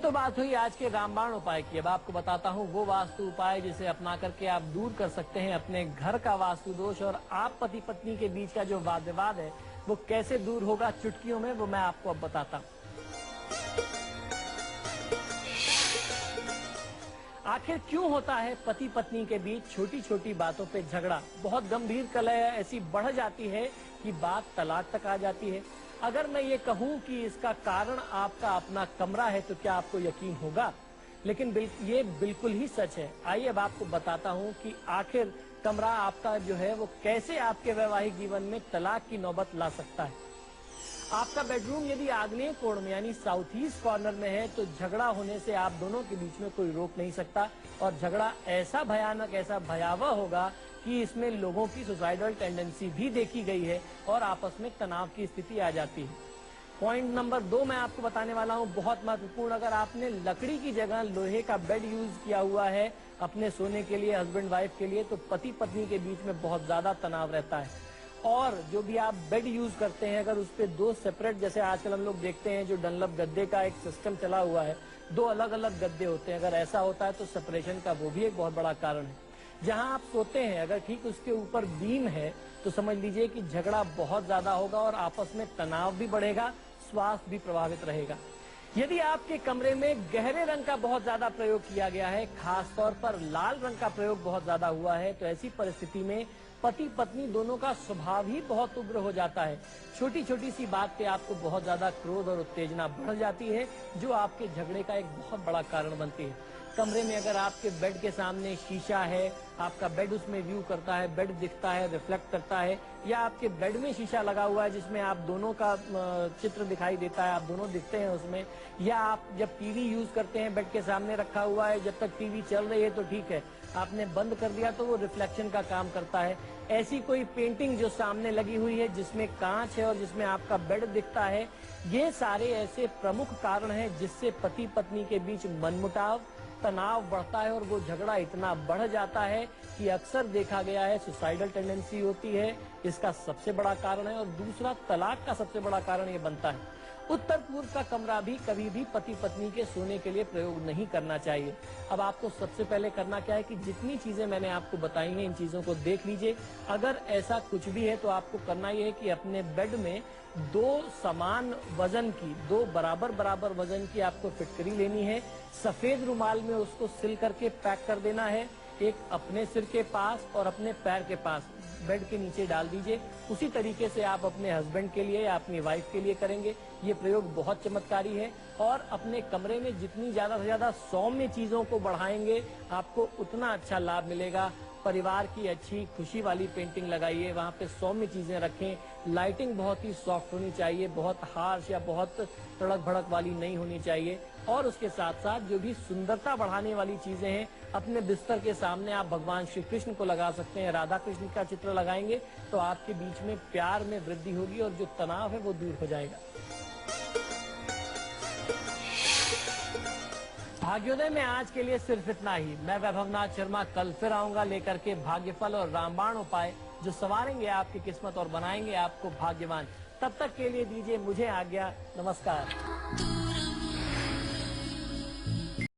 तो बात हुई आज के रामबाण उपाय की। अब आपको बताता हूँ वो वास्तु उपाय जिसे अपना करके आप दूर कर सकते हैं अपने घर का वास्तु दोष, और आप पति पत्नी के बीच का जो वाद विवाद है वो कैसे दूर होगा चुटकियों में, वो मैं आपको अब बताता हूँ। आखिर क्यों होता है पति पत्नी के बीच छोटी छोटी बातों पे झगड़ा? बहुत गंभीर कलह ऐसी बढ़ जाती है कि बात तलाक तक आ जाती है। अगर मैं ये कहूं कि इसका कारण आपका अपना कमरा है तो क्या आपको यकीन होगा? लेकिन ये बिल्कुल ही सच है। आइए अब आपको बताता हूं कि आखिर कमरा आपका जो है वो कैसे आपके वैवाहिक जीवन में तलाक की नौबत ला सकता है। आपका बेडरूम यदि आग्नेय कोण में यानी साउथ ईस्ट कॉर्नर में है तो झगड़ा होने से आप दोनों के बीच में कोई रोक नहीं सकता, और झगड़ा ऐसा भयानक, ऐसा भयावह होगा कि इसमें लोगों की सुसाइडल टेंडेंसी भी देखी गई है और आपस में तनाव की स्थिति आ जाती है। पॉइंट नंबर 2 मैं आपको बताने वाला हूं, बहुत महत्वपूर्ण। अगर आपने लकड़ी की जगह लोहे का बेड यूज किया हुआ है अपने सोने के लिए, हस्बैंड वाइफ के लिए, तो पति पत्नी के बीच में बहुत ज्यादा तनाव रहता है। और जो भी आप बेड यूज करते हैं, अगर उस पे 2 सेपरेट, जैसे आजकल हम लोग देखते हैं जो डनलप गद्दे का एक सिस्टम चला हुआ है, 2 अलग अलग गद्दे होते हैं, अगर ऐसा होता है तो सेपरेशन का वो भी एक बहुत बड़ा कारण है। जहां आप सोते हैं अगर ठीक उसके ऊपर बीम है तो समझ लीजिए कि झगड़ा बहुत ज्यादा होगा और आपस में तनाव भी बढ़ेगा, स्वास्थ्य भी प्रभावित रहेगा। यदि आपके कमरे में गहरे रंग का बहुत ज्यादा प्रयोग किया गया है, खासतौर पर लाल रंग का प्रयोग बहुत ज्यादा हुआ है, तो ऐसी परिस्थिति में पति पत्नी दोनों का स्वभाव ही बहुत उग्र हो जाता है। छोटी छोटी सी बात पे आपको बहुत ज्यादा क्रोध और उत्तेजना बढ़ जाती है, जो आपके झगड़े का एक बहुत बड़ा कारण बनती है। कमरे में अगर आपके बेड के सामने शीशा है, आपका बेड उसमें व्यू करता है, बेड दिखता है, रिफ्लेक्ट करता है, या आपके बेड में शीशा लगा हुआ है जिसमें आप दोनों का चित्र दिखाई देता है, आप दोनों दिखते हैं उसमें, या आप जब टीवी यूज करते हैं बेड के सामने रखा हुआ है, जब तक टीवी चल रही है तो ठीक है, आपने बंद कर दिया तो वो रिफ्लेक्शन का काम करता है। ऐसी कोई पेंटिंग जो सामने लगी हुई है जिसमें कांच है और जिसमें आपका बेड दिखता है, ये सारे ऐसे प्रमुख कारण हैं जिससे पति पत्नी के बीच मनमुटाव, तनाव बढ़ता है और वो झगड़ा इतना बढ़ जाता है कि अक्सर देखा गया है सुसाइडल टेंडेंसी होती है, इसका सबसे बड़ा कारण है। और दूसरा, तलाक का सबसे बड़ा कारण ये बनता है। उत्तर पूर्व का कमरा भी कभी भी पति पत्नी के सोने के लिए प्रयोग नहीं करना चाहिए। अब आपको सबसे पहले करना क्या है कि जितनी चीजें मैंने आपको बताई हैं इन चीजों को देख लीजिए। अगर ऐसा कुछ भी है तो आपको करना ये है कि अपने बेड में 2 समान वजन की, 2 बराबर बराबर वजन की आपको फिटकरी लेनी है। सफेद रुमाल में उसको सिल करके पैक कर देना है। एक अपने सिर के पास और अपने पैर के पास बेड के नीचे डाल दीजिए। उसी तरीके से आप अपने हस्बैंड के लिए या अपनी वाइफ के लिए करेंगे। ये प्रयोग बहुत चमत्कारी है और अपने कमरे में जितनी ज्यादा से ज्यादा सौम्य चीजों को बढ़ाएंगे आपको उतना अच्छा लाभ मिलेगा। परिवार की अच्छी खुशी वाली पेंटिंग लगाइए, वहाँ पे सौम्य चीजें रखें। लाइटिंग बहुत ही सॉफ्ट होनी चाहिए, बहुत हार्श या बहुत तड़क भड़क वाली नहीं होनी चाहिए। और उसके साथ साथ जो भी सुंदरता बढ़ाने वाली चीजें हैं, अपने बिस्तर के सामने आप भगवान श्री कृष्ण को लगा सकते हैं, राधा कृष्ण का चित्र लगाएंगे तो आपके बीच में प्यार में वृद्धि होगी और जो तनाव है वो दूर हो जाएगा। भाग्योदय में आज के लिए सिर्फ इतना ही। मैं वैभवनाथ शर्मा कल फिर आऊंगा लेकर के भाग्यफल और रामबाण उपाय जो संवारेंगे आपकी किस्मत और बनाएंगे आपको भाग्यवान। तब तक के लिए दीजिए मुझे आज्ञा। नमस्कार।